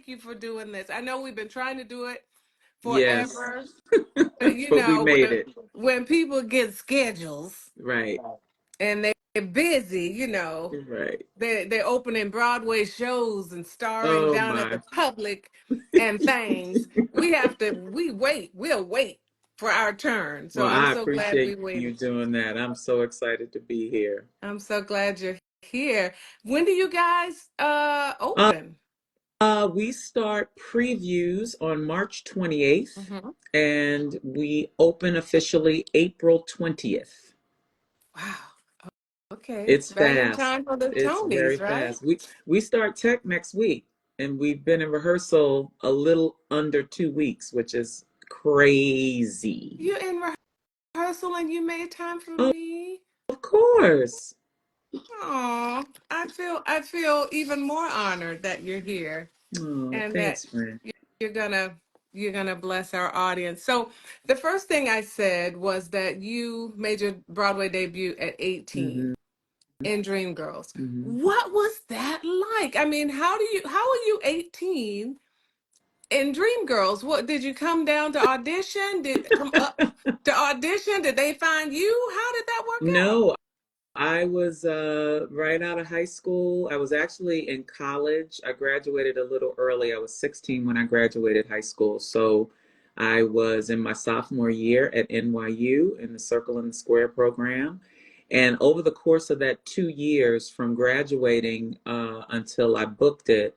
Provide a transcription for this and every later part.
thank you for doing this. I know we've been trying to do it Yes, forever. But but we made it. when people get schedules Right, and they're busy, right. they're opening Broadway shows and starring Oh down at the my. public and things. We'll wait for our turn. So Well, I'm I so glad we appreciate you waited. doing that. I'm so excited to be here. I'm so glad you're here. When do you guys Uh, open? we start previews on March 28th, Hmm. and we open officially April 20th. Wow. Okay. It's Right in fast. time for the It's very Tonys, right? fast. We start tech next week, and we've been in rehearsal a little under 2 weeks, which is crazy. You in rehearsal and you made time for Oh, me. of course. Oh, I feel even more honored that you're here Oh, and that thanks, friend. you're gonna you're gonna bless our audience. So the first thing I said was that you made your Broadway debut at Hmm. 18 in Dreamgirls. Hmm. What was that like? I mean, how are you 18 in Dreamgirls? What did you come down to audition? Did come up to audition? Did they find you? How did that work out? No, I was right out of high school. I was actually in college. I graduated a little early. I was 16 when I graduated high school. So I was in my sophomore year at NYU in the Circle and the Square program. And over the course of that 2 years from graduating until I booked it,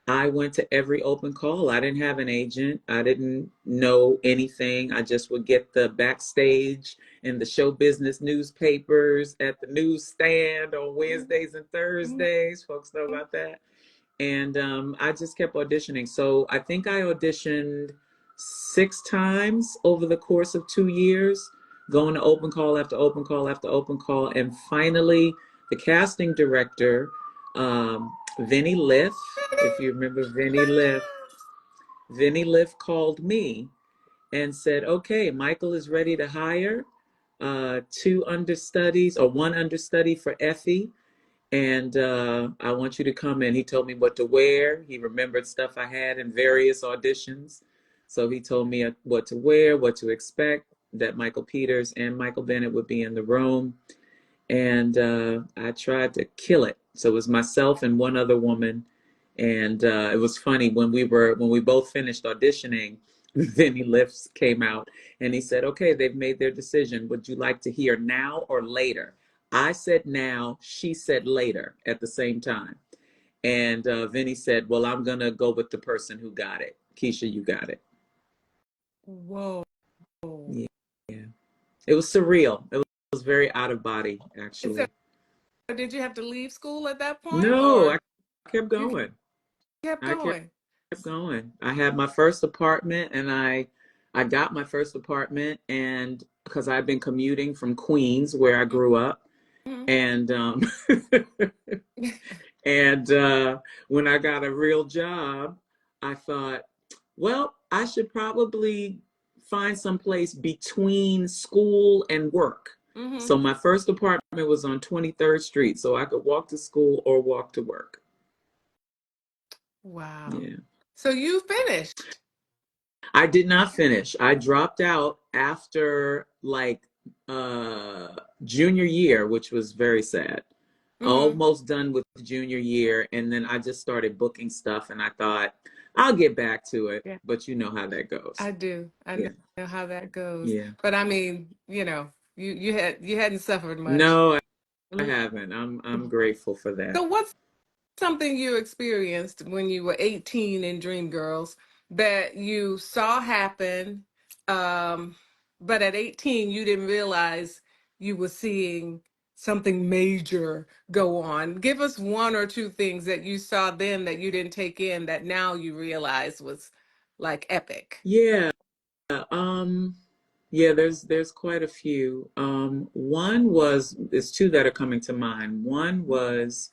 I went to every open call. I didn't have an agent. I didn't know anything. I just would get the backstage in the show business newspapers at the newsstand on Wednesdays and Thursdays. Folks know about that. And I just kept auditioning. So I think I auditioned 6 times over the course of 2 years, going to open call after open call after open call. And finally, the casting director, Vinny Liff, if you remember Vinny Liff called me and said, okay, Michael is ready to hire two understudies or one understudy for Effie. And I want you to come in. He told me what to wear. He remembered stuff I had in various auditions. So he told me what to wear, what to expect, that Michael Peters and Michael Bennett would be in the room. And I tried to kill it. So it was myself and one other woman. And it was funny when we both finished auditioning, Vinny Lifts came out and he said, okay, they've made their decision. Would you like to hear now or later? I said now, she said later at the same time. And Vinny said, well, I'm going to go with the person who got it. Kecia, you got it. Whoa. Yeah. Yeah. It was surreal. It was very out of body, So actually. did you have to leave school at that point No, I or kept you going. kept I kept going? going. I had my first apartment and I got my first apartment and because I've been commuting from Queens where I grew up Mhm. and and when I got a real job, I thought, well, I should probably find some place between school and work. Hmm. So my first apartment was on 23rd Street so I could walk to school or walk to work. Wow. Yeah. So you finished. I did not finish. I dropped out after like uh junior year, which was very sad. Hmm. Almost done with junior year, and then I just started booking stuff and I thought I'll get back to it, Yeah, but you know how that goes. I do. I Yeah. know how that goes. Yeah. But I mean, you hadn't suffered much. No, I haven't. I'm grateful for So that. what's something you experienced when you were 18 in Dreamgirls that you saw happen, um, but at 18 you didn't realize you were seeing something major go on? Give us one or two things that you saw then that you didn't take in that now you realize was like epic. Yeah. Um yeah, there's quite a few. One was there's two that are coming to mind. One was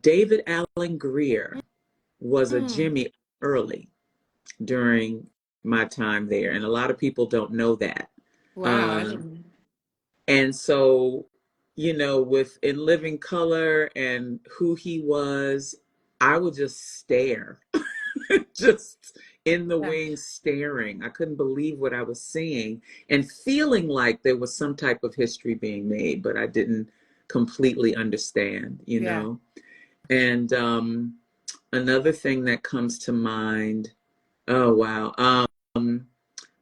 David Allen Greer was a Mm. Jimmy early during my time there, and a lot of people don't know that. Wow, I Uh, didn't. and so, with In Living Color and who he was, I would just stare. just in the Yeah. wings staring. I couldn't believe what I was seeing and feeling like there was some type of history being made, but I didn't completely understand, you Yeah. know? And another thing that comes to mind, oh wow,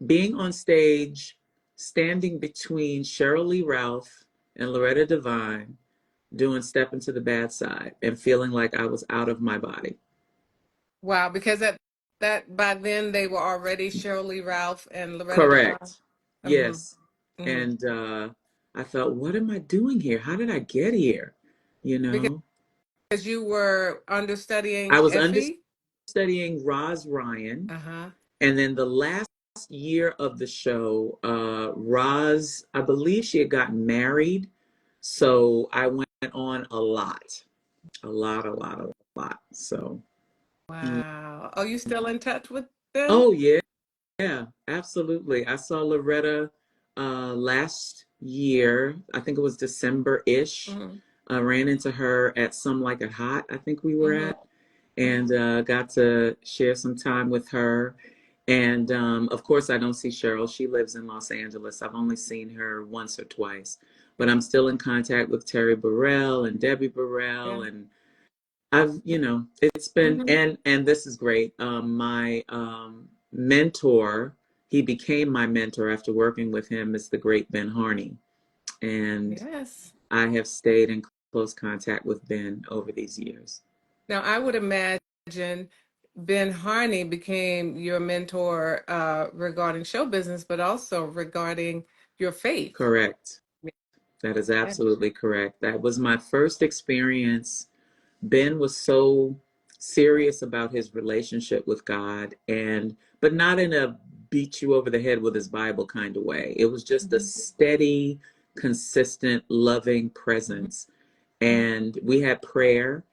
being on stage, standing between Cheryl Lee Ralph and Loretta Devine, doing Step Into the Bad Side, and feeling like I was out of my body. Wow, because that by then they were already Cheryl Lee Ralph and Loretta Devine. Correct. Mm-hmm. Yes. Mm-hmm. And I thought, what am I doing here? How did I get here? You Because know, you were I understudying was Effie. understudying Roz Ryan. Uh-huh. And then the last year of the show, Roz, I believe she had gotten married. So I went on a lot, a lot. So, mm. Wow. Are you still in touch with them? Oh, yeah. Yeah, absolutely. I saw Loretta last year. I think it was December-ish. Mm-hmm. I ran into her at Some Like It Hot, I think we were Mm-hmm. at, and got to share some time with her. And of course, I don't see Cheryl. She lives in Los Angeles. I've only seen her once or twice, but I'm still in contact with Terry Burrell and Debbie Yeah. Burrell, and it's been, Mm-hmm. and this is great. My mentor, he became my mentor after working with him, is the great Ben Harney, and Yes. I have stayed in close contact with Ben over these years. Now, I would imagine Ben Harney became your mentor regarding show business, but also regarding your faith. Correct. That is Yeah. absolutely correct. That was my first experience. Ben was so serious about his relationship with God, and but not in a beat you over the head with his Bible kind of way. It was just a Mhm, steady, consistent, loving mhm, presence. mhm, And we had prayer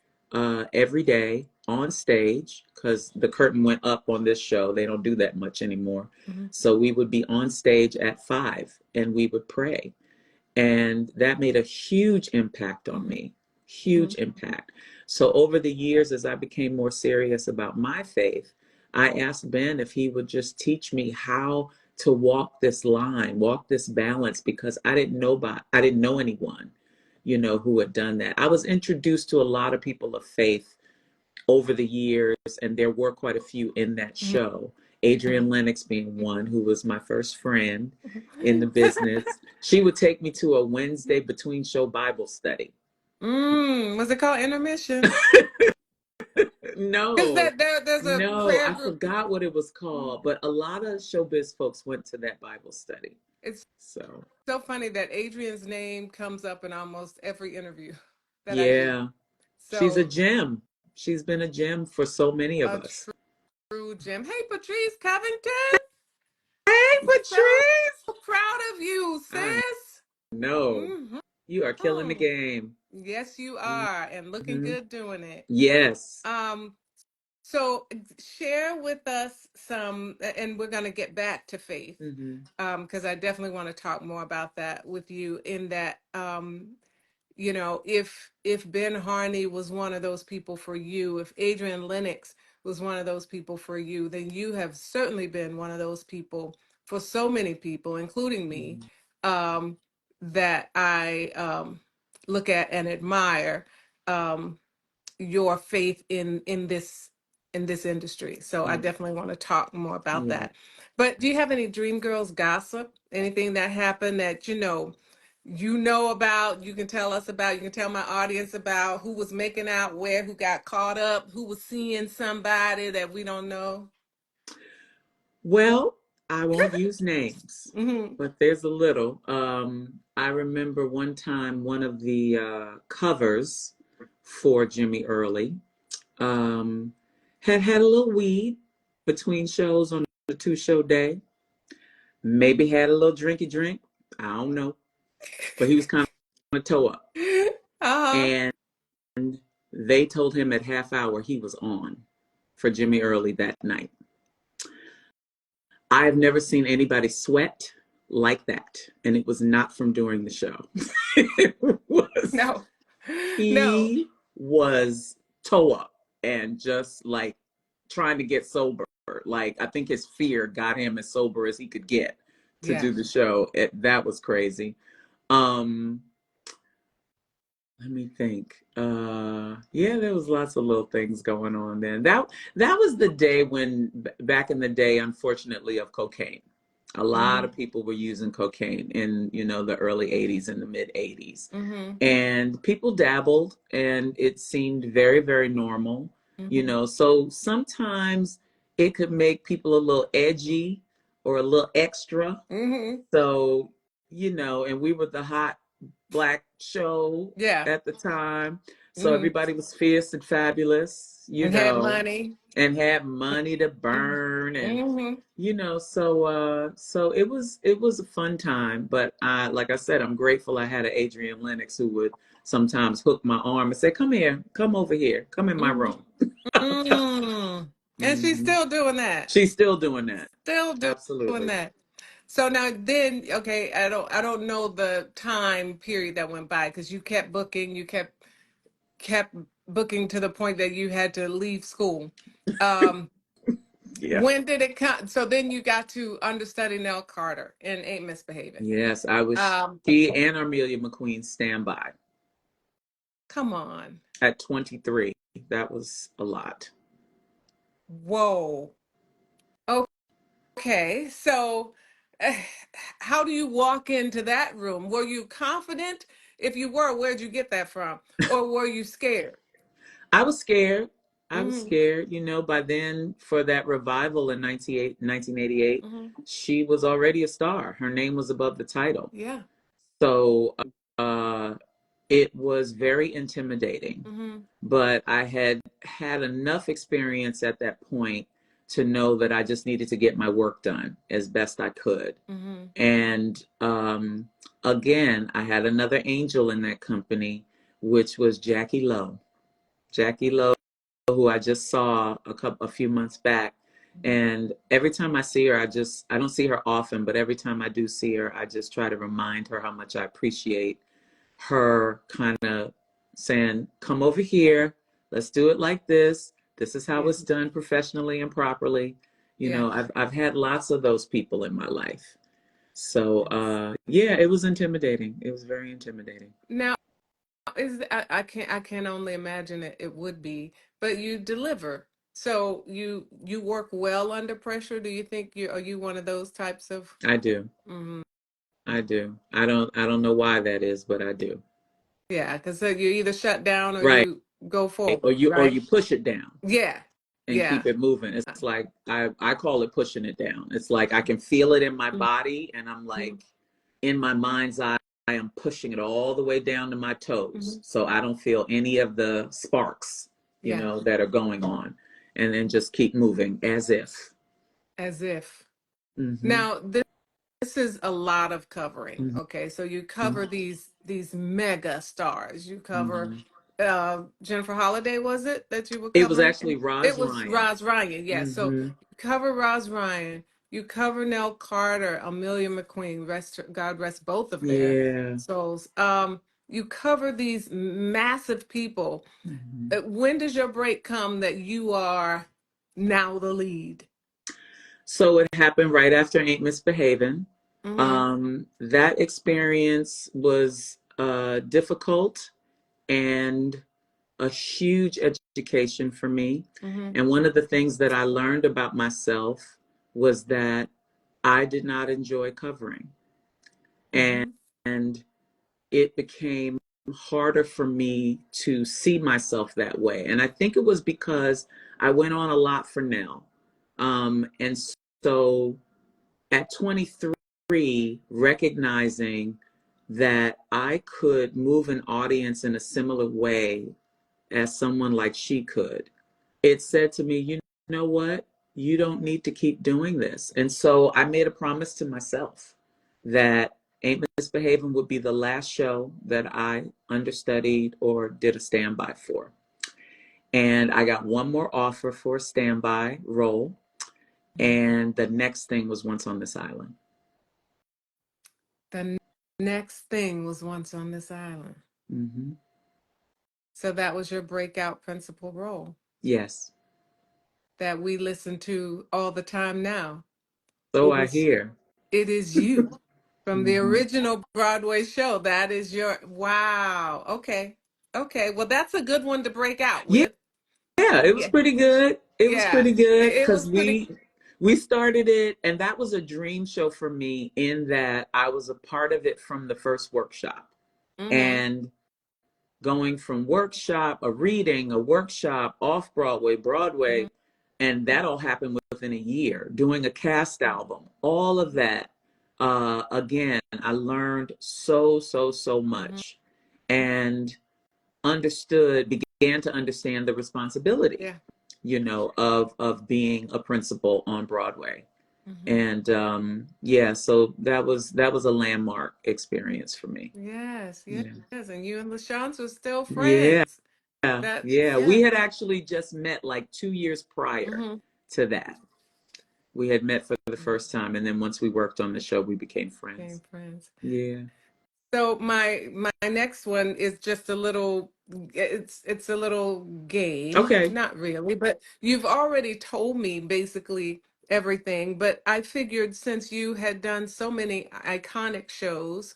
every day on stage because the curtain went up on this show. They don't do that much anymore. mhm, So we would be on stage at 5 and we would pray. And that made a huge impact on mhm, me, mhm, huge impact. So over the years, as I became more serious about my faith, I asked Ben if he would just teach me how to walk this line, walk this balance, because I didn't know anyone, who had done that. I was introduced to a lot of people of faith over the years, and there were quite a few in that mhm, show. Adrienne Lennox being one, who was my first friend in the business. She would take me to a Wednesday between show Bible study. Was it called intermission? Because No, there's a no, prayer I group. forgot what it was called, but a lot of showbiz folks went to that Bible study. It's So, so funny that Adrian's name comes up in almost every interview that I do. yeah, she's a So gem. She's been a gem for so many of a us. true gem. Hey, Patrice Covington. Hey, So Patrice! proud of you, I sis. know Hmm. you are killing the game. Yes, you are, and looking Mhm. good doing it. Yes. Um, so share with us some, and we're going to get back to faith, Hmm. because I definitely want to talk more about that with you. In that, if Ben Harney was one of those people for you, if Adrian Lennox was one of those people for you, then you have certainly been one of those people for so many people, including me, Hmm. um, that I look at and admire. Your faith in this industry. So I Yeah. definitely want to talk more about Yeah. that. But do you have any dream girls gossip? Anything that happened that you know about, you can tell us about, you can tell my audience about who was making out where, who got caught up, who was seeing somebody that we don't know? Well, I won't use names, Hmm. but there's a little. I remember one time one of the covers for Jimmy Early had a little weed between shows on the 2 show day. Maybe had a little drinky drink. I don't know, but he was kind of toe up, Uh-huh. and they told him at half hour he was on for Jimmy Early that night. I have never seen anybody sweat like that, and it was not from during the show. It was No. No. he was toe up and just like trying to get sober. Like I think his fear got him as sober as he could get to Yeah. do the show. That was crazy. Um, let me think. Yeah, there was lots of little things going on then. That was the day when back in the day, unfortunately, of cocaine. A lot Mm-hmm. of people were using cocaine in, the early 80s and the mid 80s. Mm-hmm. And people dabbled and it seemed very, very normal. Mm-hmm. So sometimes it could make people a little edgy or a little extra. Mm-hmm. So, and we were the hot black show Yeah. at the time. So Mm-hmm. everybody was fierce and fabulous, And had money. and had money to burn and Mm-hmm. so it was a fun time. But like I said, I'm grateful I had an Adrian Lennox who would sometimes hook my arm and say, "Come here, come over here, come in my Mm-hmm. room." Mm. And she's Hmm. still doing that. She's still doing that. Still doing Absolutely. that. So now then, okay, I don't know the time period that went by because you kept booking to the point that you had to leave school. Um, Yeah. when did it come? So then you got to understudy Nell Carter in Ain't Misbehaving. Yes, I was Um, she and Amelia McQueen standby come on. at 23. That was a lot. Whoa. Okay. So eh, how do you walk into that room? Were you confident? If you were, where'd you get that from? Or were you scared? I was scared. I was Mm-hmm. scared. By then, for that revival in 1988, Mm-hmm. she was already a star. Her name was above the title. Yeah. So uh, it was very intimidating. Mm-hmm. But I had had enough experience at that point to know that I just needed to get my work done as best I could. Mm-hmm. And again, I had another angel in that company, which was Jackie Lowe. Jackie Lowe, who I just saw a few months back. And every time I see her, I don't see her often, but every time I do see her, I just try to remind her how much I appreciate her kind of saying, "Come over here, let's do it like this. This is how Yeah. it's done professionally and properly." Yeah. I've had lots of those people in my life. So Yes. yeah, it was intimidating. It was very intimidating. Now, I can only imagine it would be, but you deliver. So you work well under pressure. Do you think are you one of those types of I do. mhm. I do. I don't know why that is, but I do. Yeah, because you either shut down or Right. you go Or forward, you right? push it down Yeah. and Yeah. keep it moving. It's like I call it pushing it down. It's like I can feel it in my body and I'm Mm-hmm. like in my mind's eye I am pushing it all the way down to my Hmm. toes. So I don't feel any of the sparks, Yeah. that are going on. And then just keep moving as if. As if. Mhm. Now, this is a lot of covering. Mhm. Okay, so you cover these mega stars. You cover Mhm. Jennifer Holliday, was it that you were It was covering? actually It Roz was Ryan. Roz Ryan, yes. So Mhm. you cover Roz Ryan, you cover Nell Carter, Amelia McQueen, God rest both of their Yeah. souls. You cover these massive people. Mhm. When does your break come that you are now the lead? So it happened right after Ain't Misbehaving. Mm-hmm. That experience was difficult and a huge education for me. Mm-hmm. And one of the things that I learned about myself was that I did not enjoy covering. And, Mm-hmm. and it became harder for me to see myself that way. And I think it was because I went on a lot for Nell. And so at 23, recognizing that I could move an audience in a similar way as someone like she could, it said to me, you know what? You don't need to keep doing this. And so I made a promise to myself that Ain't Misbehaving would be the last show that I understudied or did a standby for. And I got one more offer for a standby role. And the next thing was Once on This Island. The next thing was Once on This Island. Hmm. So that was your breakout principal role. Yes. that we listen to all the time now. So It I is hear. it is you from the Hmm. original Broadway show. That is your wow. Okay. Okay. Well, that's a good one to break out Yeah, with. yeah, it was Yeah. pretty good. It was Yeah. pretty good It because was pretty. we started it, and that was a dream show for me in that I was a part of it from the first workshop. Mm-hmm. And going from workshop, a reading, a workshop, off Broadway, Mm-hmm. Broadway, and that all happened within a year. Doing a cast album, all of that. Again, I learned so Mm-hmm. much, and began to understand the responsibility, Yeah. of being a principal on Broadway. Mm-hmm. And yeah, so that was a landmark experience for me. Yes. Yes. Yeah. And you and LaShance were still Yeah. friends. That. Yeah. Yeah. We had actually just met like 2 years prior Mm-hmm. to that. We had met for the Mm-hmm. first time, and then once we worked on the show, we became Became friends. friends. Yeah. So my next one is just a little it's a little game, Okay. not really, but you've already told me basically everything, but I figured since you had done so many iconic shows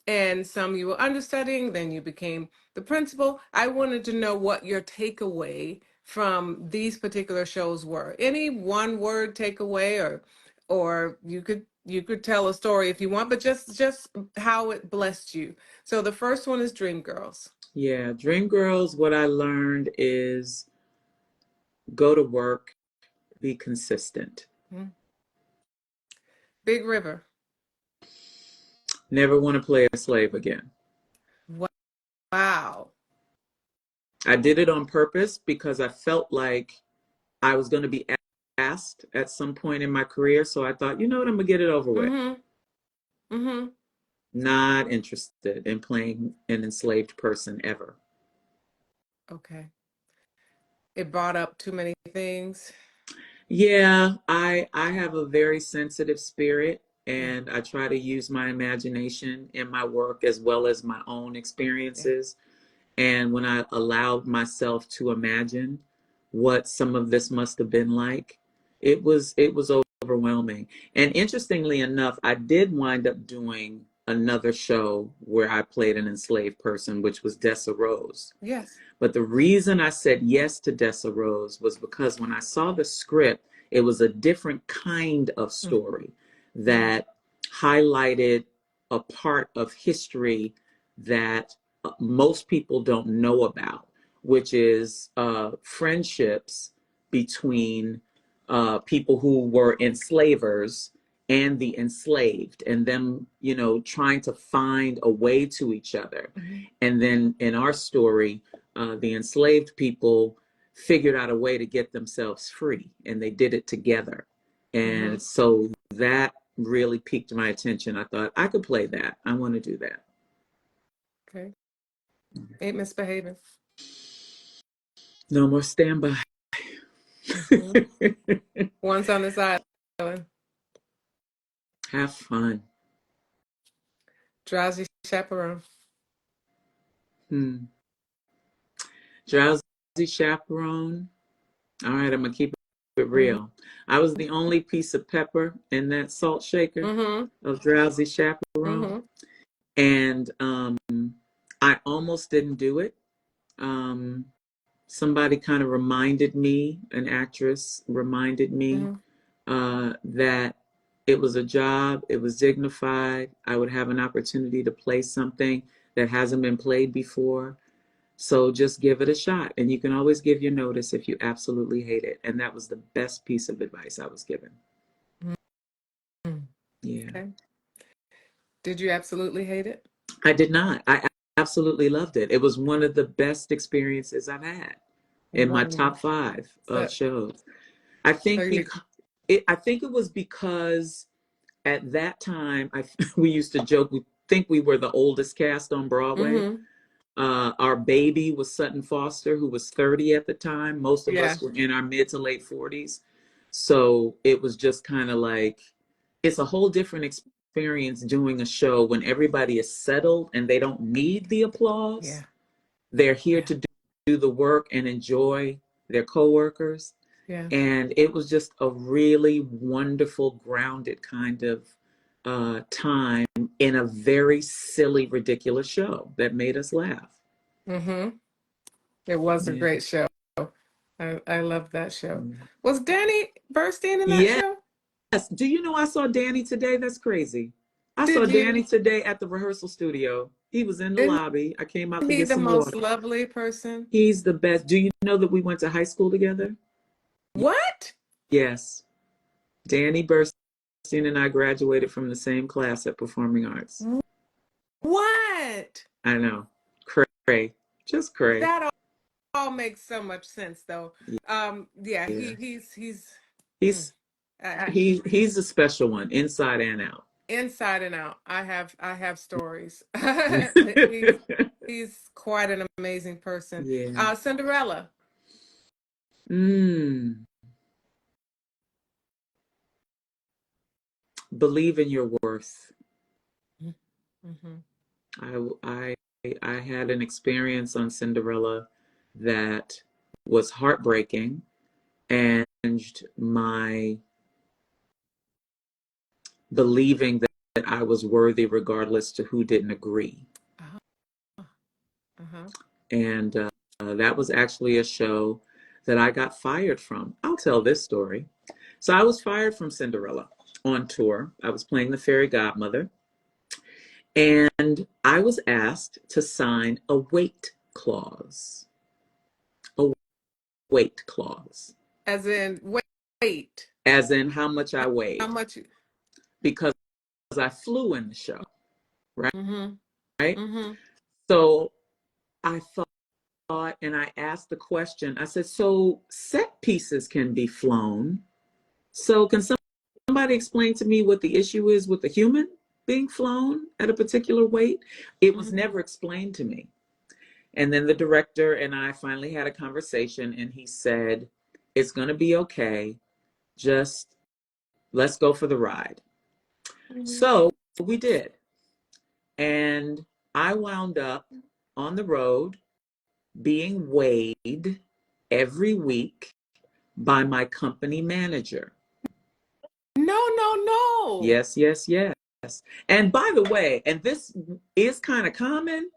and some you were understudying, then you became the principal, I wanted to know what your takeaway from these particular shows were. Any one word takeaway, or you could tell a story if you want, but just how it blessed you. So the first one is Dreamgirls. Yeah. Dreamgirls, what I learned is go to work, be consistent. Mhm. Big River. Never want to play a slave again. Wow. I did it on purpose because I felt like I was going to be asked at some point in my career. So I thought, you know what, I'm going to get it over with. Mm-hmm. Mm-hmm. Not interested in playing an enslaved person ever. Okay. It brought up too many things. Yeah, I have a very sensitive spirit, Yeah. and I try to use my imagination in my work as well as my own Yeah. experiences. And when I allowed myself to imagine what some of this must have been like, it was overwhelming. And interestingly enough, I did wind up doing another show where I played an enslaved person, which was Dessa Rose. Yes. But the reason I said yes to Dessa Rose was because when I saw the script, it was a different kind of story Mm-hmm. that highlighted a part of history that most people don't know about, which is friendships between people who were enslavers and the enslaved, and them, trying to find a way to each other. Mm-hmm. And then in our story, the enslaved people figured out a way to get themselves free, and they did it together. Mm-hmm. And so that really piqued my attention. I thought I could play that. I want to do that. Okay. Ain't misbehaving. No more standby. Mm-hmm. Once on this island. Have fun. Drowsy Chaperone. Hmm. Drowsy chaperone. All right, I'm gonna keep it Mm-hmm. real. I was the only piece of pepper in that salt shaker Mm-hmm. of drowsy chaperone, Mm-hmm. and I almost didn't do it. Um, Somebody kind of reminded me, an actress reminded me Mm-hmm. that it was a job, it was dignified. I would have an opportunity to play something that hasn't been played before. So just give it a shot. And you can always give your notice if you absolutely hate it. And that was the best piece of advice I was given. Mm-hmm. Yeah. Okay. Did you absolutely hate it? I did not. I absolutely loved it. It was one of the best experiences I've had in my top Wonderful. 5 of So, shows. I so think you. I think it was because at that time we used to joke, we think we were the oldest cast on Broadway. Mm-hmm. Our baby was Sutton Foster, who was 30 at the time. Most of Yeah. us were in our mid to late 40s. So it was just kind of like, it's a whole different experience doing a show when everybody is settled and they don't need the applause. Yeah. They're here Yeah. to do the work and enjoy their coworkers. Yeah. And it was just a really wonderful, grounded kind of time in a very silly, ridiculous show that made us laugh. Mm-hmm. It was a Yeah. great show. I love that show. Was Danny Burstein in that Yes. show? Do you know I saw Danny today? That's crazy. I saw Did Danny you? today at the rehearsal studio. He was in the Isn't lobby. I came out to he get the some most water. lovely person? He's the best. Do you know that we went to high school together? What? Yes. Danny Burstein and I graduated from the same class at Performing Arts. What? I know. Cray. Just cray. That all makes so much sense, though. Yeah, Yeah. he's mm, He's I, he's a special one, inside and out. inside and out. I have stories. He's Yeah. he's quite an amazing person. Cinderella. Mm. Believe in your worth. Mm-hmm. I I had an experience on Cinderella that was heartbreaking and my believing that I was worthy regardless to who didn't agree. Uh-huh. Uh-huh. And that was actually a show that I got fired from. I'll tell this story. So I was fired from Cinderella on tour. I was playing the fairy godmother, and I was asked to sign a weight clause. A weight clause, As in, wait, as in how much I how weighed, much? because I flew in the show, right? Mm-hmm. Right. Mm-hmm. So I thought, and I asked the question. I said, "So set pieces can be flown. So can somebody explain to me what the issue is with the human being flown at a particular weight?" It was Mm-hmm. never explained to me. And then the director and I finally had a conversation, and he said, "It's going to be okay. Just let's go for the ride." Mm-hmm. So we did. And I wound up on the road being weighed every week by my company manager. No, no, no. Yes, yes, yes. And by the way, and this is kind of common,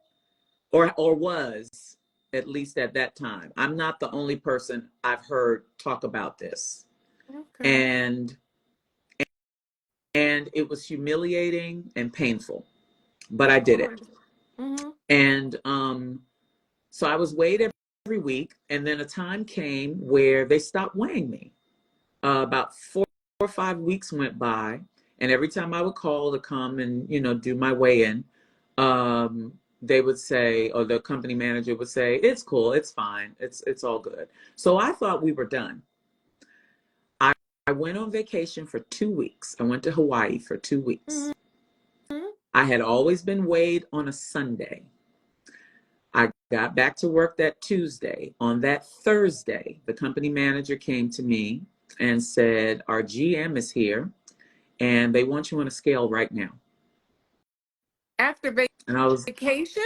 or was, at least at that time. I'm not the only person I've heard talk about this. Okay. And it was humiliating and painful, but I Of did it. course. Mm-hmm. And so I was weighed every week, and then a time came where they stopped weighing me. About 4 or 5 weeks went by, and every time I would call to come and do my weigh-in, they would say, or the company manager would say, "It's cool, it's fine, it's all good." So I thought we were done. I I went on vacation for 2 weeks. I went to Hawaii for 2 weeks. Mm-hmm. I had always been weighed on a Sunday. I got back to work that Tuesday. On that Thursday, the company manager came to me and said, "Our GM is here and they want you on a scale right now." After And I was, vacation?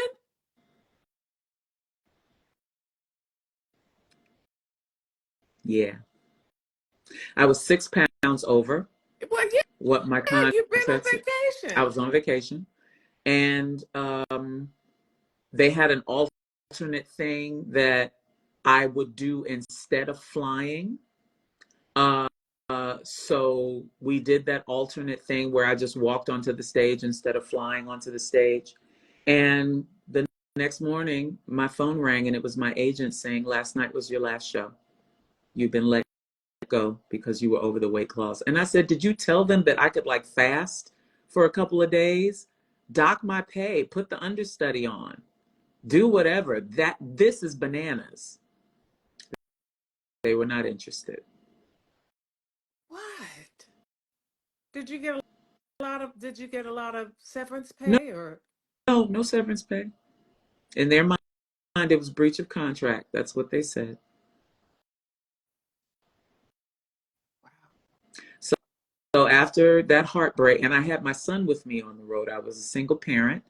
yeah, I was 6 pounds over Well, yeah, what my you've been contract on said. I vacation. was on vacation, and they had an alternate thing that I would do instead of flying. Uh, so we did that alternate thing where I just walked onto the stage instead of flying onto the stage. And the next morning, my phone rang and it was my agent saying, "Last night was your last show. You've been let go because you were over the weight clause." And I said, "Did you tell them that I could like fast for a couple of days, dock my pay, put the understudy on, do whatever? That this is bananas." They were not interested. What? Did you get a lot of severance No, pay or? no severance pay. In their mind, it was breach of contract. That's what they said. Wow. So, so after that heartbreak, and I had my son with me on the road. I was a single parent,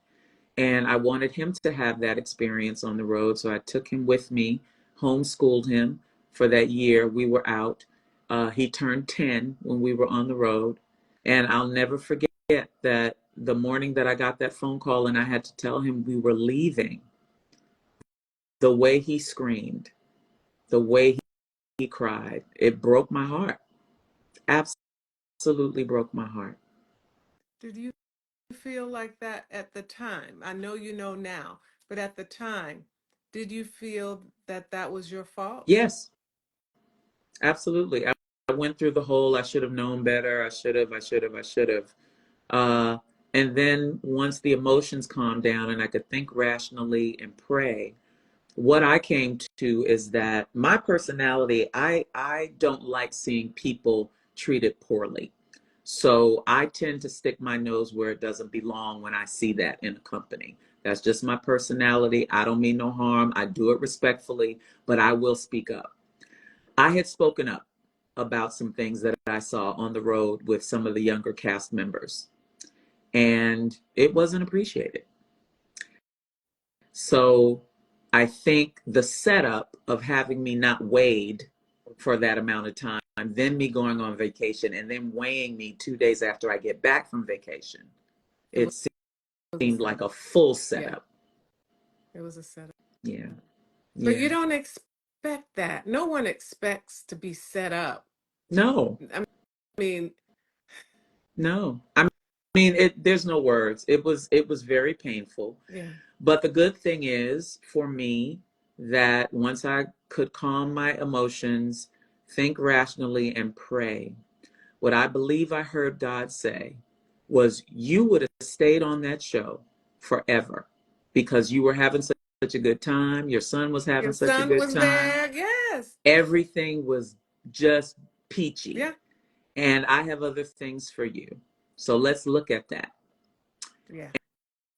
and I wanted him to have that experience on the road. So I took him with me, homeschooled him, for that year. We were out. He turned 10 when we were on the road. And I'll never forget that the morning that I got that phone call and I had to tell him we were leaving, the way he screamed, the way he cried, it broke my heart. Absolutely broke my heart. Did you feel like that at the time? I know you know now, but at the time, did you feel that that was your fault? Yes, absolutely. I went through the whole I should have known better. I should have. Uh, and then once the emotions calmed down and I could think rationally and pray, what I came to is that my personality, I don't like seeing people treated poorly. So I tend to stick my nose where it doesn't belong when I see that in a company. That's just my personality. I don't mean no harm. I do it respectfully, but I will speak up. I had spoken up about some things that I saw on the road with some of the younger cast members, and it wasn't appreciated. So I think the setup of having me not weighed for that amount of time, then me going on vacation, and then weighing me 2 days after I get back from vacation, It it was a seemed like setup. a full Yeah, setup. it was a setup. Yeah. But you Yeah. don't expect that. No one expects to be set up. No, I mean, no. I mean, there's no words. It was very painful. yeah. But the good thing is for me that once I could calm my emotions, think rationally, and pray, what I believe I heard God say was, you would have stayed on that show forever because you were having such a good time. Your son was having Your such a son good was time. there. Yes. Everything was just peachy. Yeah. And I have other things for you. So let's look at that. Yeah.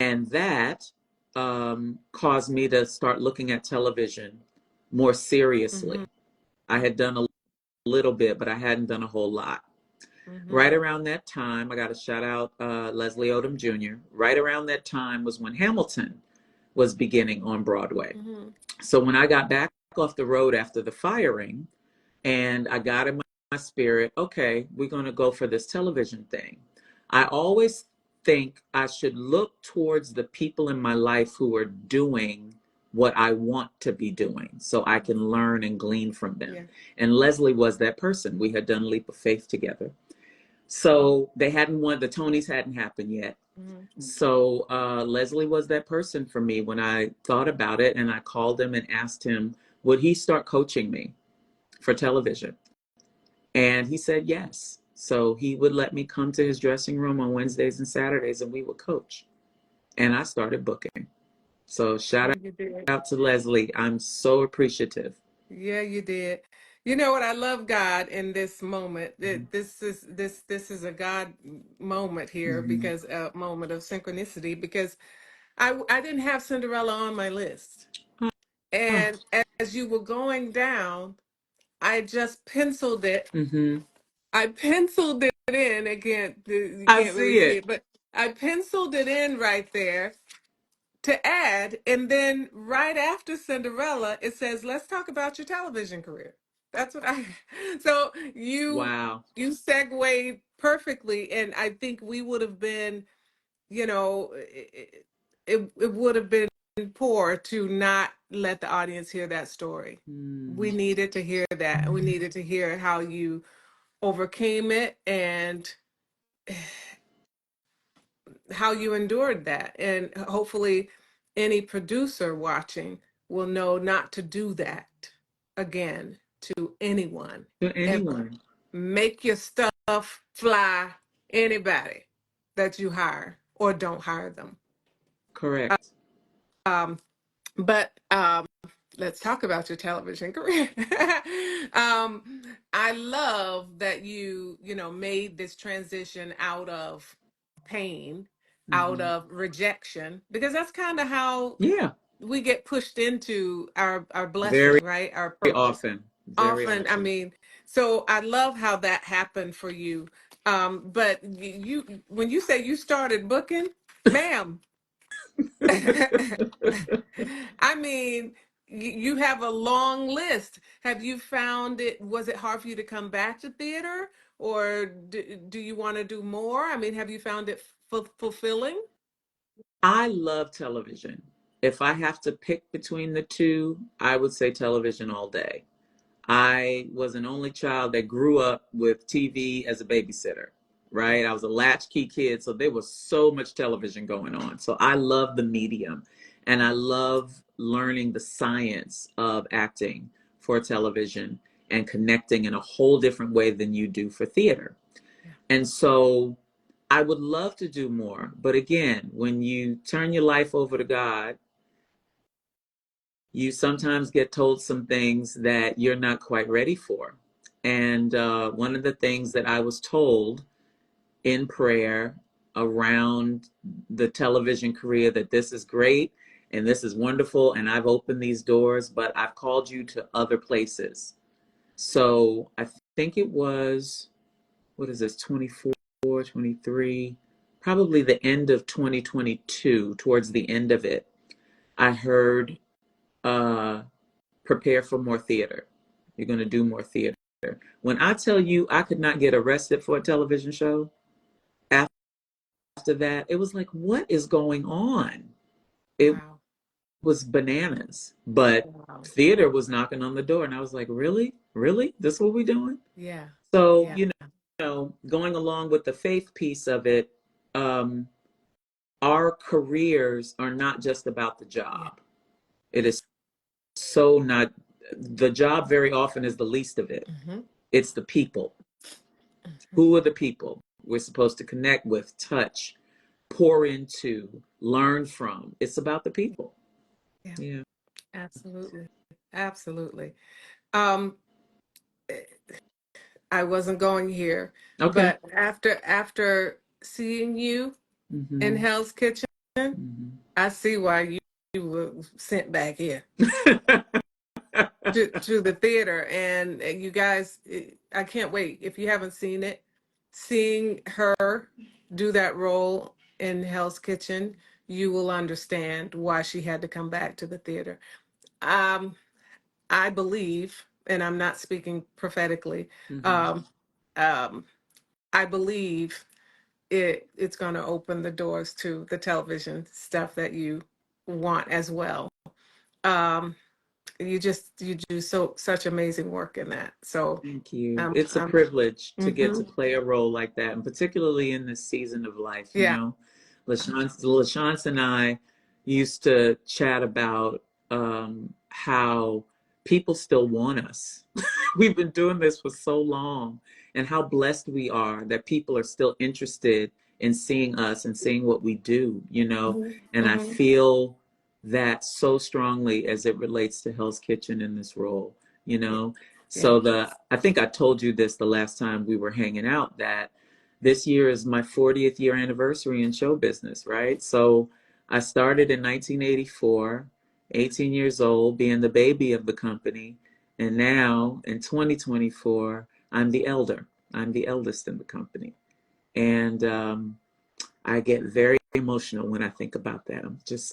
And that caused me to start looking at television more Mm-hmm. seriously. I had done a little bit, but I hadn't done a whole lot. Mm-hmm. Right around that time, I got to shout out Leslie Odom Jr. Right around that time was when Hamilton was beginning on Broadway. Mm-hmm. So when I got back off the road after the firing, and I got in my spirit, okay, we're going to go for this television thing. I always think I should look towards the people in my life who are doing what I want to be doing so I can learn and glean from them. Yeah. And Leslie was that person. We had done Leap of Faith together. So they hadn't won, the Tonys hadn't happened yet. Mm-hmm. So Leslie was that person for me when I thought about it, and I called him and asked him, would he start coaching me for television? And he said yes. So he would let me come to his dressing room on Wednesdays and Saturdays and we would coach. And I started booking. So shout Yeah, you did. out to Leslie. I'm so appreciative. Yeah, you did. You know what? I love God in this moment. Mm-hmm. This is a God moment here Mm-hmm. because a moment of synchronicity because I didn't have Cinderella on my list. Oh, And as you were going down, I just penciled it. mm-hmm. I penciled it in again. You I can't really see see it. it, but I penciled it in right there to add. And then right after Cinderella, it says, "Let's talk about your television career." That's what I. So Wow. you segued perfectly, and I think we would have been, it would have been poor to not let the audience hear that story. Mm. We needed to hear that. We needed to hear how you overcame it and how you endured that. And hopefully, any producer watching will know not to do that again to anyone To ever. anyone. Make your stuff fly anybody that you hire or don't hire them. Correct. Um, but let's talk about your television career. I love that you made this transition out of pain, out Mm-hmm. of rejection, because that's kind of how Yeah. we get pushed into our Very blessing, right? Our purpose. often. Very Often, I often. mean, so I love how that happened for you. But you when you say you started booking, ma'am, I mean, you have a long list. Have you found it, was it hard for you to come back to theater, or do you want to do more? I mean, have you found it fulfilling? I love television. If I have to pick between the two, I would say television all day. I was an only child that grew up with TV as a babysitter, right? I was a latchkey kid, so there was so much television going on. So I love the medium, and I love learning the science of acting for television and connecting in a whole different way than you do for theater. Yeah. And so I would love to do more. But again, when you turn your life over to God, you sometimes get told some things that you're not quite ready for. And one of the things that I was told in prayer around the television career, that this is great and this is wonderful and I've opened these doors, but I've called you to other places. So I think it was, what is this, 24, 23, probably the end of 2022, towards the end of it, I heard, uh, prepare for more theater. You're going to do more theater. When I tell you I could not get arrested for a television show, after that, it was like, what is going on? It Wow. was bananas. But Wow. theater was knocking on the door, and I was like, really? Really? This is what we're doing? Yeah. So, Yeah. going along with the faith piece of it, um, our careers are not just about the Yeah. job. It is so not, the job very often is the least of it. Hmm. It's the people. Hmm. Who are the people we're supposed to connect with, touch, pour into, learn from? It's about the people. Yeah. Yeah. Absolutely. Absolutely. Um, I wasn't going here, Okay. but after seeing you in Mm-hmm. Hell's Kitchen, Mm-hmm. I see why you were sent back here to the theater. And you guys, I can't wait. If you haven't seen it, seeing her do that role in Hell's Kitchen, you will understand why she had to come back to the theater. Um, I believe, and I'm not speaking prophetically, Mm-hmm. um, um, I believe it's going to open the doors to the television stuff that you want as well. Um, you do such amazing work in that. So Thank you. um, It's a um, privilege to get hmm to play a role like that, and particularly in this season of life, yeah, LaChance and I used to chat about how people still want us. We've been doing this for so long, and how blessed we are that people are still interested in seeing us and seeing what we do. hmm And I hmm feel that so strongly as it relates to Hell's Kitchen in this role, you yeah, know. yeah, So I think I told you this the last time we were hanging out, that this year is my 40th year anniversary in show business, right? So I started in 1984, 18 years old, being the baby of the company. And now in 2024, I'm the elder. I'm the eldest in the company. And I get very emotional when I think about that.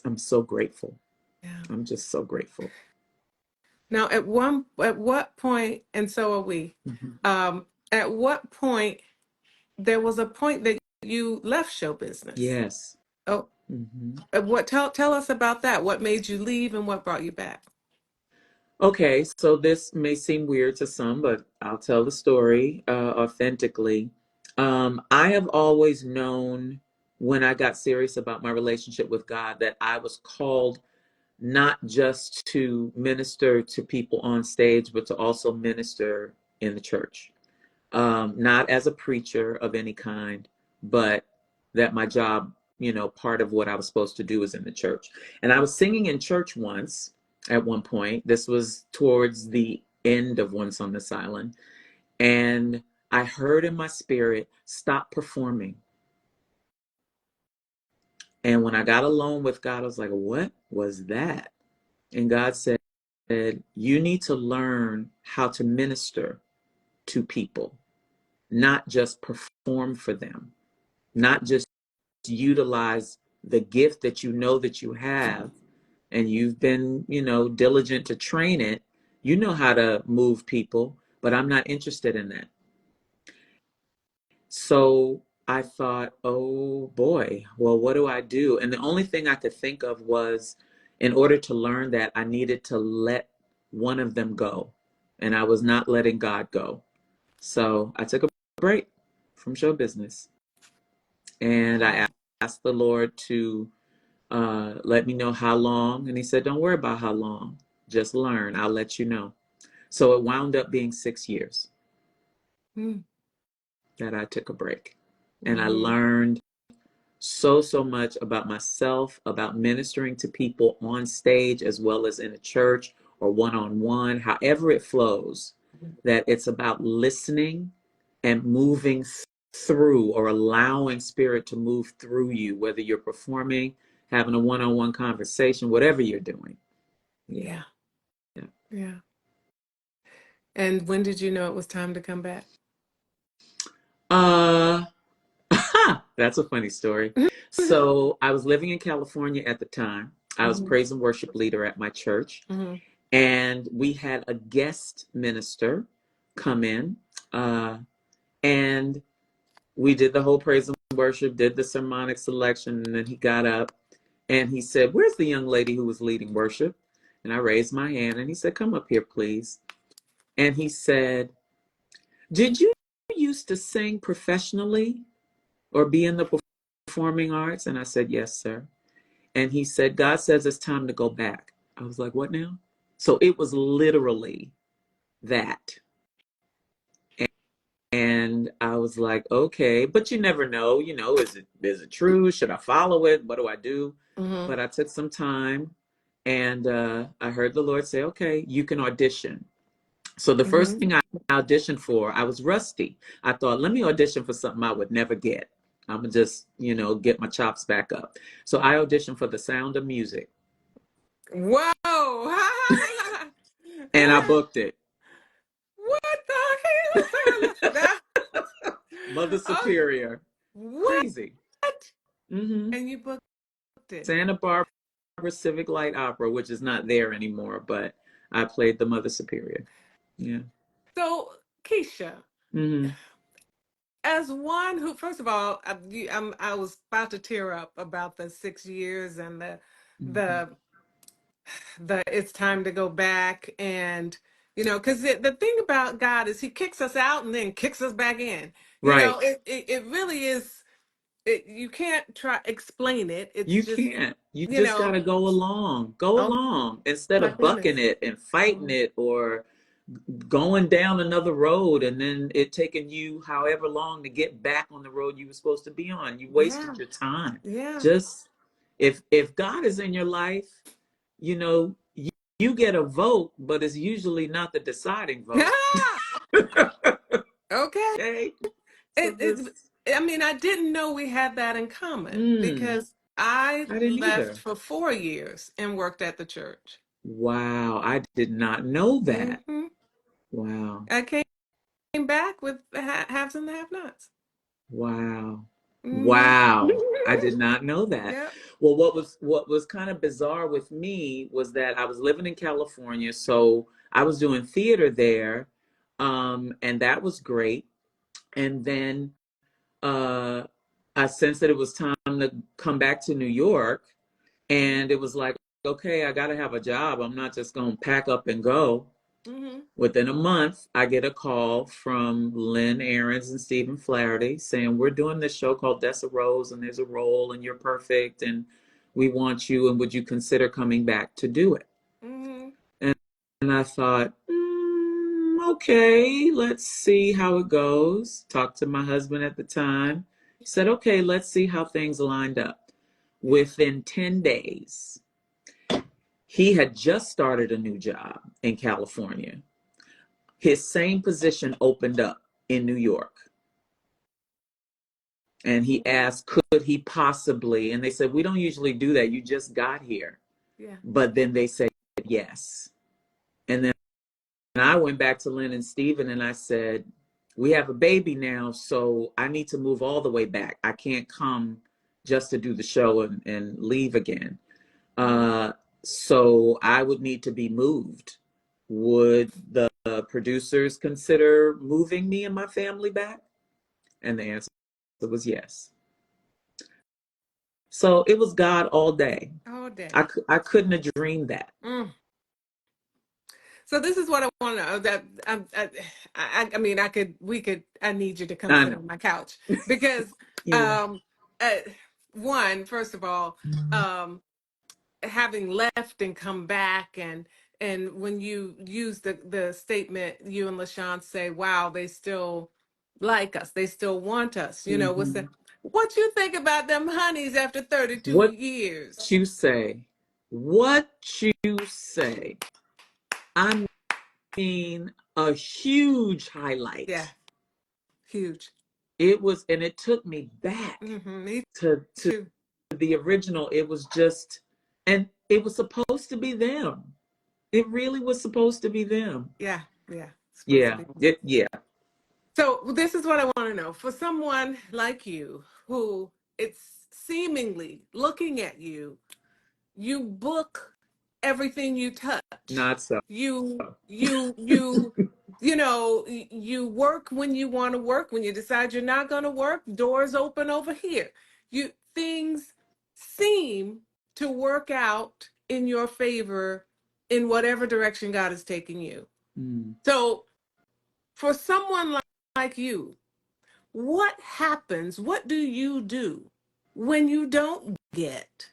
I'm so grateful. yeah. I'm just so grateful. Now, at what point, and so are we. Mhm. At what point there was a point that you left show business? Yes. Oh, Hmm. what tell us about that? What made you leave and what brought you back? Okay, so this may seem weird to some, but I'll tell the story authentically. I have always known, when I got serious about my relationship with God, that I was called not just to minister to people on stage, but to also minister in the church. Not as a preacher of any kind, but that my job, part of what I was supposed to do is in the church. And I was singing in church once at one point. This was towards the end of Once on This Island. And I heard in my spirit, stop performing. And when I got alone with God, I was like, what was that? And God said, you need to learn how to minister to people, not just perform for them, not just utilize the gift that you know that you have, and you've been, diligent to train it, you know how to move people, but I'm not interested in that. So I thought, oh boy, well, what do I do? And the only thing I could think of was, in order to learn that, I needed to let one of them go. And I was not letting God go. So I took a break from show business. And I Wow. asked the Lord to let me know how long. And He said, don't worry about how long. Just learn. I'll let you know. So it wound up being 6 years Mm-hmm. that I took a break. And I Mm-hmm. learned so much about myself, about ministering to people on stage as well as in a church or one-on-one, however it flows, that it's about listening and moving through, or allowing spirit to move through you, whether you're performing, having a one-on-one conversation, whatever you're doing. Yeah. Yeah. Yeah. Yeah. And when did you know it was time to come back? Uh that's a funny story. So I was living in California at the time. I was Mm-hmm. praise and worship leader at my church. Mm-hmm. And we had a guest minister come in, uh, and we did the whole praise and worship, did the sermonic selection, and then he got up and he said, where's the young lady who was leading worship? And I raised my hand and he said, come up here, please. And he said, did you used to sing professionally or be in the performing arts? And I said, yes, sir. And he said, God says it's time to go back. I was like, what now? So it was literally that. And I was like, okay, but you never know, is it true? Should I follow it? What do I do? Mm-hmm. But I took some time, and I heard the Lord say, okay, you can audition. So the first Mm-hmm. thing I auditioned for, I was rusty. I thought, let me audition for something I would never get. I'm gonna just, get my chops back up. So I auditioned for The Sound of Music, Whoa! and I booked it. What the hell? That, Mother oh, Superior. what? Crazy. Hmm. And you booked it. Santa Barbara Civic Light Opera, which is not there anymore, but I played the Mother Superior. Yeah. So, Kecia, Hmm. as one who, first of all, I was about to tear up about the 6 years and Hmm. the the it's time to go back, and because the thing about God is He kicks us out and then kicks us back in. Right. It really is. You can't try explain it. It's You just can't. You you just got know. to go along. Go Oh along instead my of bucking goodness. it and fighting Mhm. it, or going down another road and then it taking you however long to get back on the road you were supposed to be on. You Yeah. wasted your time. Yeah. Just, if God is in your life, you get a vote, but it's usually not the deciding vote. Okay. Okay. So It, just, I mean, I didn't know we had that in common mm, because I I didn't left either. for 4 years and worked at the church. Wow, I did not know that. Hmm. Wow. I came back with the haves and the have-nots. Wow. Hmm. Wow. I did not know that. Yep. Well, what was kind of bizarre with me was that I was living in California, so I was doing theater there, and that was great. And then uh, I sensed that it was time to come back to New York, and it was like, okay, I got to have a job. I'm not just going to pack up and go. Hmm. Within a month, I get a call from Lynn Ahrens and Stephen Flaherty saying, we're doing this show called Dessa Rose, and there's a role, and you're perfect, and we want you, and would you consider coming back to do it? Hmm. And, and I thought, okay, let's see how it goes. Talked to my husband at the time. He said, okay, let's see how things lined up. Yeah. Within 10 days, he had just started a new job in California. His same position opened up in New York. And he asked, could he possibly? And they said, we don't usually do that. You just got here. Yeah. But then they said yes. And then I went back to Lynn and Stephen and I said, we have a baby now, so I need to move all the way back. I can't come just to do the show and leave again. Hmm. So I would need to be moved. Would the producers consider moving me and my family back? And the answer was yes. So it was God all day. All day. I couldn't have dreamed that. Mm. So this is what I want to know. That I mean, I need you to come I sit know. on my couch because, Yeah. um, uh, one, first of all, um, having left and come back, and when you use the statement, you and LaShawn say, "Wow, they still like us. They still want us." You know, Hmm. what you think about them honeys after 32 What years? you say? What you say? I mean, a huge Yeah, highlight. huge. It was, and it took me back Me to too. the original. It was just, and it was supposed to be them. It really was supposed to be them. Yeah, yeah. Supposed to Yeah. be. Yeah. So this is what I want to know. For someone like you, who it's seemingly looking at you, you book everything you touch. Not so. You work when you want to work. When you decide you're not going to work, doors open over here. You things seem to work out in your favor in whatever direction God is taking you. Mm. So for someone like you, what happens? What do you do when you don't get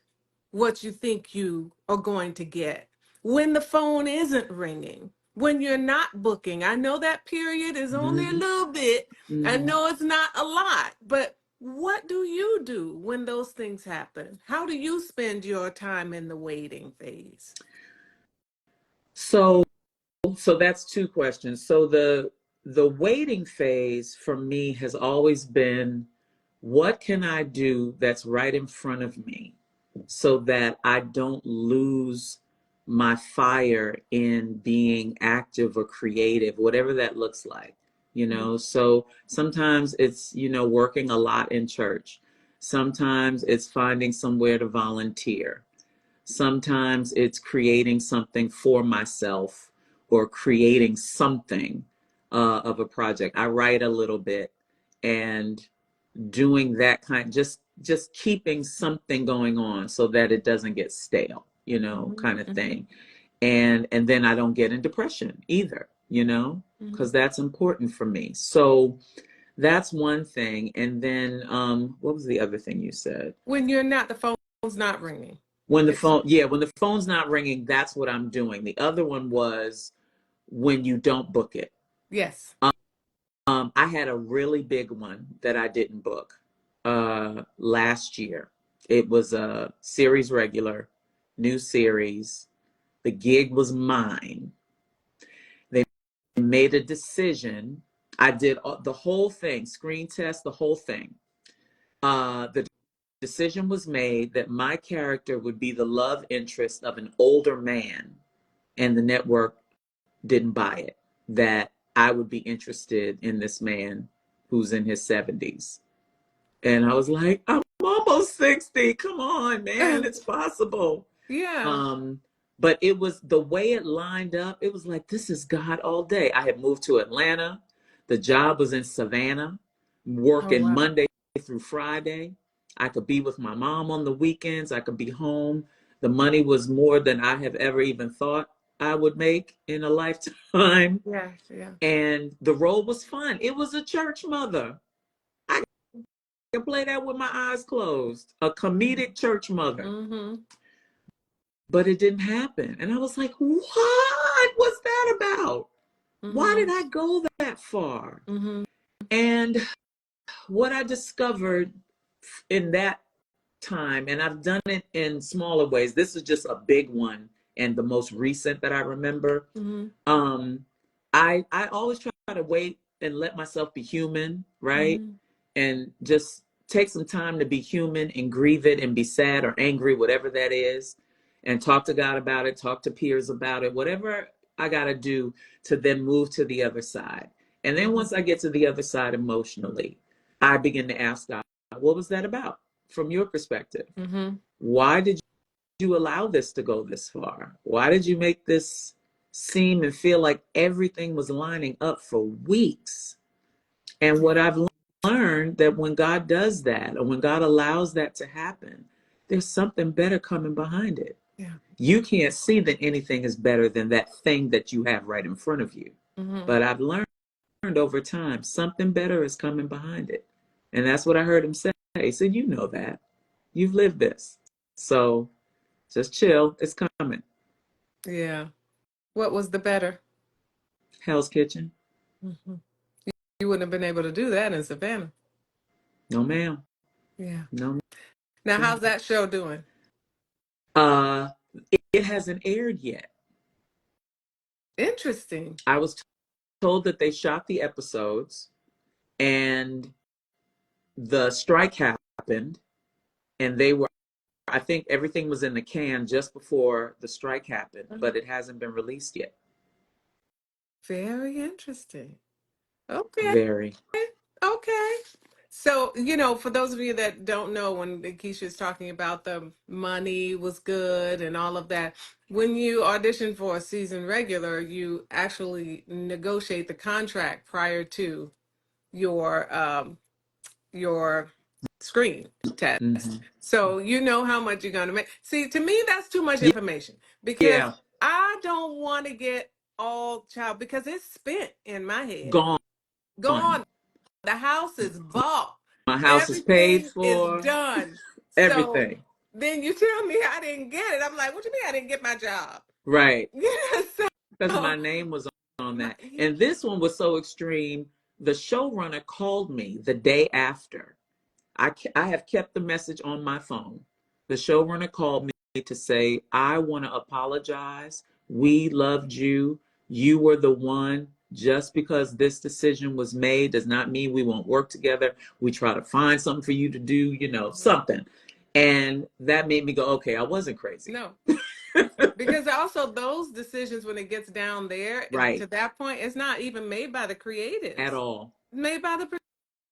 what you think you are going to get? When the phone isn't ringing? When you're not booking? I know that period is only a Hmm. little bit. I Hmm. know it's not a lot, but what do you do when those things happen? How do you spend your time in the waiting phase? So, so that's two questions. So the waiting phase for me has always been, what can I do that's right in front of me so that I don't lose my fire in being active or creative, whatever that looks like, you Mhm. know? So sometimes it's, working a lot in church. Sometimes it's finding somewhere to volunteer. Sometimes it's creating something for myself or creating something of a project. I write a little bit, and doing that just keeping something going on so that it doesn't get stale, Mhm. kind of Mhm. thing. And then I don't get in depression either, Mhm. because that's important for me. So that's one thing. And then what was the other thing you said? When you're not, the phone's not ringing. When the It's phone, yeah, when the phone's not ringing, that's what I'm doing. The other one was when you don't book it. yes. I had a really big one that I didn't book last year. It was a series regular, new series. The gig was mine. They made a decision. I did the whole thing, screen test, the whole thing. The decision was made that my character would be the love interest of an older man, and the network didn't buy it, that I would be interested in this man who's in his 70s. And I was like, I'm almost 60. Come on, man, it's possible. Yeah. Um, but it was the way it lined up, it was like, this is God all day. I had moved to Atlanta. The job was in Savannah, Oh working wow. Monday through Friday. I could be with my mom on the weekends. I could be home. The money was more than I have ever even thought I would make in a lifetime. Yeah. Yeah. And the role was fun. It was a church mother. I can play that with my eyes closed. A comedic church mother. Mm-hmm. But it didn't happen. And I was like, what was that about? Why Mm-hmm. did I go that far? Mm-hmm. And what I discovered in that time, and I've done it in smaller ways, this is just a big one and the most recent that I remember. Mm-hmm. Um, I always try to wait and let myself be human, right? Mm-hmm. And just take some time to be human and grieve it and be sad or angry, whatever that is, and talk to God about it, talk to peers about it, whatever I got to do to then move to the other side. And then Mm-hmm. once I get to the other side emotionally, I begin to ask God, what was that about from your perspective? Mm-hmm. Why did you allow this to go this far? Why did you make this seem and feel like everything was lining up for weeks? And what I've learned that when God does that, or when God allows that to happen, there's something better coming behind it. Yeah. You can't see that anything is better than that thing that you have right in front of you. Mm-hmm. But I've learned over time, something better is coming behind it. And that's what I heard him say. He said, you know that. You've lived this. So just chill. It's coming. Yeah. What was the better? Hell's Kitchen. Mm-hmm. You wouldn't have been able to do that in Savannah. No, ma'am. Yeah. No, Now, ma'am. how's that show doing? Uh, it hasn't aired yet. Interesting. I was told that they shot the episodes and the strike happened and they were, I think everything was in the can just before the strike happened, Uh-huh. but it hasn't been released yet. Very interesting. Okay. Very. Okay. So, for those of you that don't know, when Keisha is talking about the money was good and all of that, when you audition for a season regular, you actually negotiate the contract prior to your screen test. Mm-hmm. So you know how much you're going to make. See, to me, that's too much Yeah. information because Yeah. I don't want to get all child because it's spent in my head. Gone. Gone. The house is bought. My house is paid Everything is for. done. So Everything. then you tell me I didn't get it. I'm like, what do you mean I didn't get my job? Right. Yeah, Because so my name was on that. yeah. And this one was so extreme. The showrunner called me the day after. I have kept the message on my phone. The showrunner called me to say, I want to apologize. We loved you. You were the one. Just because this decision was made does not mean we won't work together. We try to find something for you to do, Mhm. something. And that made me go, okay, I wasn't crazy. No. Because also those decisions, when it gets down there Right. to that point, it's not even made by the At creatives, all. made by the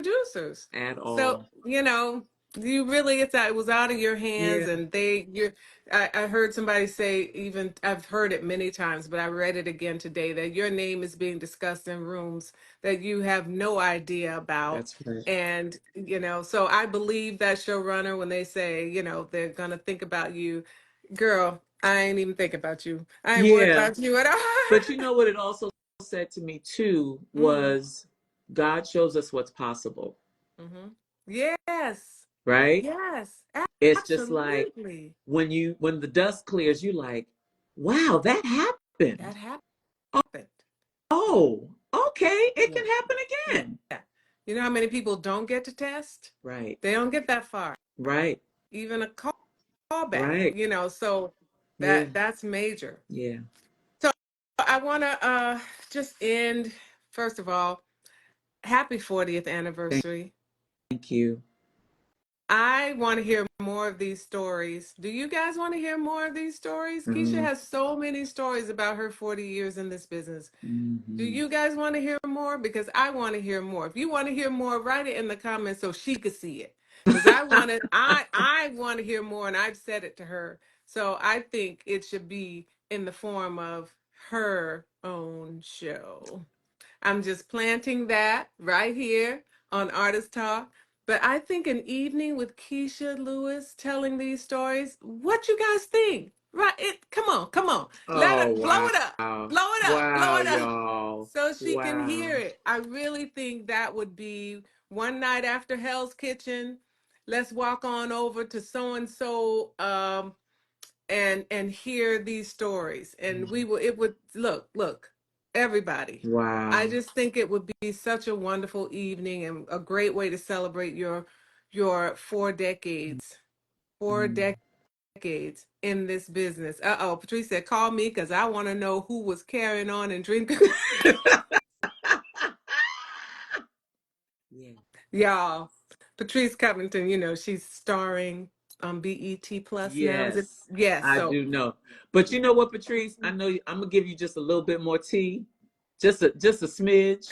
producers. At So, all. you really, it was out of your hands Yeah. and I heard somebody say, even I've heard it many times, but I read it again today, that your name is being discussed in rooms that you have no idea about. That's right. And, so I believe that showrunner when they say, they're going to think about you. Girl, I ain't even think about you. I ain't worried Yeah. about you at all. But you know what it also said to me too Mm, was God shows us what's possible, mm-hmm. Yes. right? Yes. It's just like Absolutely. when the dust clears, you like, wow, that happened. That happened. Oh, okay, it Yeah. can happen Yeah. again. You know how many people don't get to test? Right, They don't get that far. right, Even a callback, right. so Yeah, that's major. yeah. So I want to just end, first of all, happy 40th Thank, anniversary. thank you. I want to hear more of these stories. Do you guys want to hear more of these stories? Keisha Mm-hmm. has so many stories about her 40 years in this business. Do Mm-hmm. you guys want to hear more? Because I want to hear more. If you want to hear more, write it in the comments so she could see it. Because I want to hear more, and I've said it to her. So I think it should be in the form of her own show. I'm just planting that right here on Artist Talk. But I think an evening with Keisha Lewis telling these stories, what you guys think? Right? Come on, come on. Let Oh, it blow it up. wow. Blow it up. Blow Wow, it up. y'all. So she can hear Wow. it. I really think that would be one night after Hell's Kitchen. Let's walk on over to so and so and hear these stories, and it would look, everybody, I Wow. just think it would be such a wonderful evening and a great way to celebrate your 4 decades, four Mm. decades in this business. Patrice said, call me because I want to know who was carrying on and drinking. Yeah. Y'all, Patrice Covington, she's starring on BET Plus now, is it? Yes, Yes. I So do know. But you know what, Patrice? I know I'm gonna give you just a little bit more tea, just a smidge.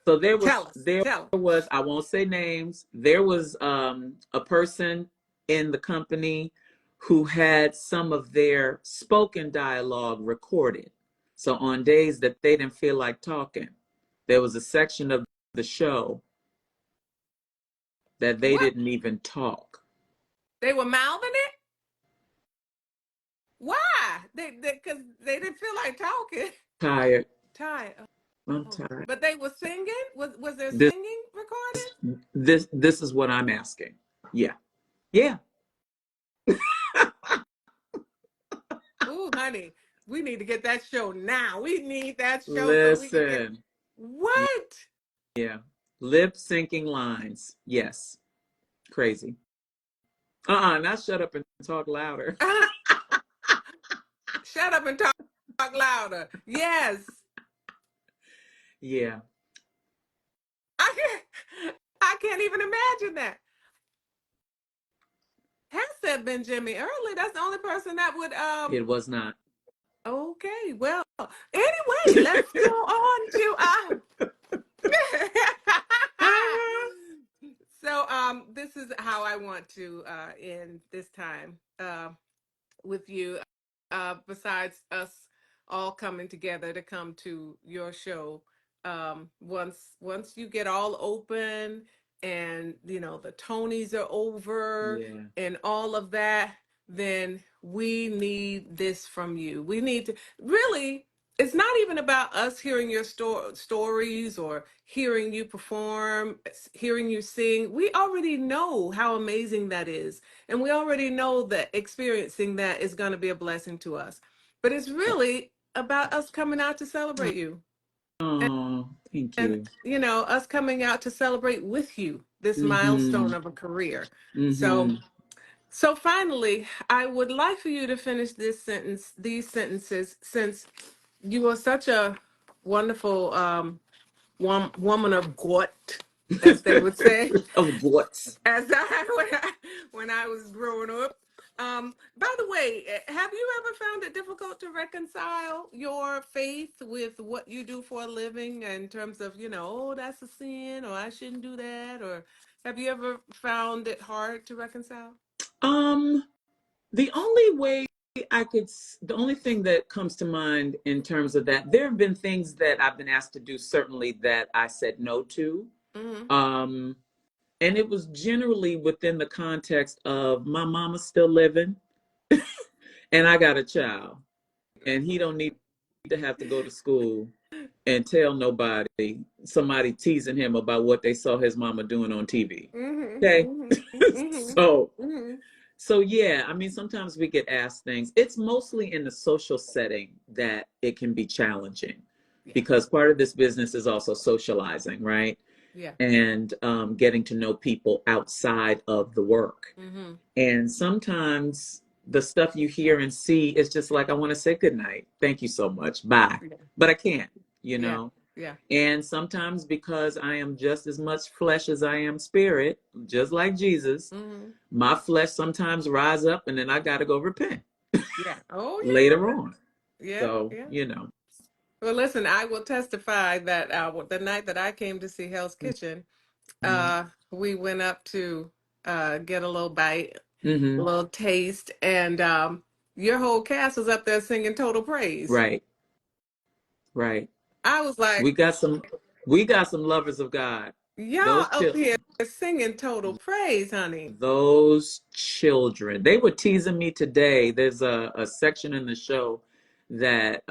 So there was tell us, there tell was I won't say names. There was a person in the company who had some of their spoken dialogue recorded. So on days that they didn't feel like talking, there was a section of the show that they What? didn't even talk. They were mouthing it? Why? Because they didn't feel like talking. Tired. Tired. I'm Oh, tired. but they were singing. Was there This singing recorded? this is what I'm asking. Yeah. Yeah. Ooh, honey, we need to get that show now. We need that show so we can get. Listen. What? Yeah. Lip syncing lines. Yes. Crazy. Not shut up and talk louder. Shut up and talk louder. Yes. Yeah. I can't. I can't even imagine that. Has that been Jimmy Early? That's the only person that would. It was not. Okay. Well. Anyway, let's go on to So this is how I want to end this time with you. Besides us all coming together to come to your show, once you get all open and you know the Tonys are over Yeah. and all of that, then we need this from you. We need to really. It's not even about us hearing your stories or hearing you perform, hearing you sing. We already know how amazing that is. And we already know that experiencing that is going to be a blessing to us. But it's really about us coming out to celebrate you. Oh, thank And, you. you know, us coming out to celebrate with you this Mm-hmm. milestone of a career. So, Mm-hmm. so finally, I would like for you to finish these sentences, since you are such a wonderful woman of God, as they would say. Of what? As I when I was growing up. By the way, have you ever found it difficult to reconcile your faith with what you do for a living in terms of, you know, oh, that's a sin, or I shouldn't do that, or have you ever found it hard to reconcile? Um, the only way the only thing that comes to mind in terms of that, there have been things that I've been asked to do, certainly that I said no to. Mm-hmm. Um, and it was generally within the context of my mama's still living and I got a child and he don't need to have to go to school and tell nobody, somebody teasing him about what they saw his mama doing on TV. Mm-hmm. Okay. Mm-hmm. Mm-hmm. so Mm-hmm. so yeah, I mean sometimes we get asked things. It's mostly in the social setting that it can be challenging Yeah. because part of this business is also socializing, right? Yeah. And getting to know people outside of the work. Mm-hmm. And sometimes the stuff you hear and see is just like, I want to say good night. Thank you so much. Bye. Yeah. But I can't, you Yeah. know. Yeah. And sometimes because I am just as much flesh as I am spirit, just like Jesus, Mm-hmm. my flesh sometimes rise up and then I got to go repent Yeah. Oh later on. yeah. Yeah. So, Yeah. you know. Well, listen, I will testify that the night that I came to see Hell's Kitchen, Mm-hmm. we went up to get a little bite, a Mm-hmm. little taste, and your whole cast was up there singing Total Praise. Right. Right. I was We like, got some we got some lovers of God. y'all Those up children. here singing Total Praise, honey. Those children. They were teasing me today. There's a section in the show that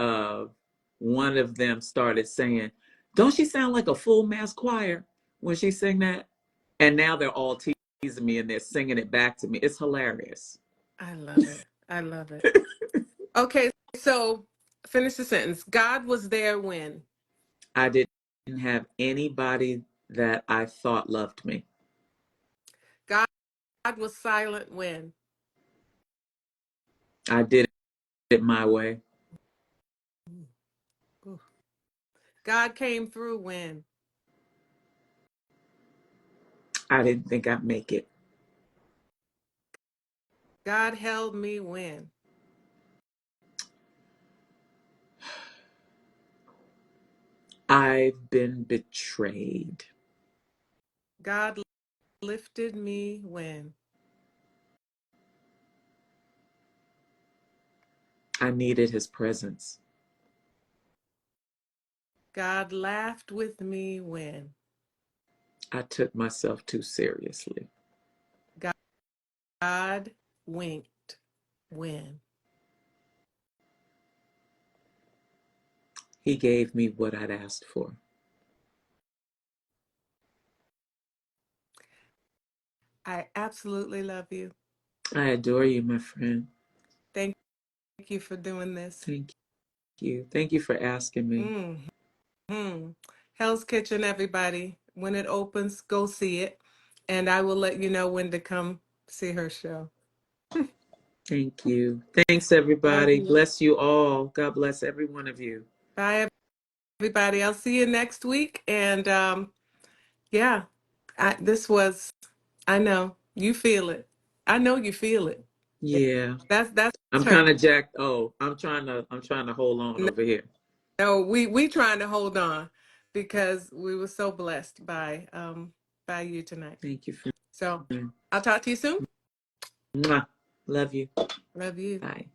one of them started saying, don't she sound like a full mass choir when she sing that? And now they're all teasing me and they're singing it back to me. It's hilarious. I love it. I love it. Okay, so finish the sentence. God was there when I didn't have anybody that I thought loved me. God was silent when I did it my way. Ooh. God came through when I didn't think I'd make it. God held me when I've been betrayed. God lifted me when I needed his presence. God laughed with me when I took myself too seriously. God winked when He gave me what I'd asked for. I absolutely love you. I adore you, my friend. Thank you for doing this. Thank you. Thank you for asking me. Hmm. Hell's Kitchen, everybody. When it opens, go see it. And I will let you know when to come see her show. Thank you. Thanks, Love everybody. you. Bless you all. God bless every one of you. Bye, everybody. I'll see you next week. And yeah, this was, I know you feel it. I know you feel it. Yeah. That's I'm her. kind of jacked. Oh, I'm trying to hold on over here. No, we trying to hold on because we were so blessed by you tonight. Thank you, So friend. I'll talk to you soon. Mwah. Love you. Love you. Bye.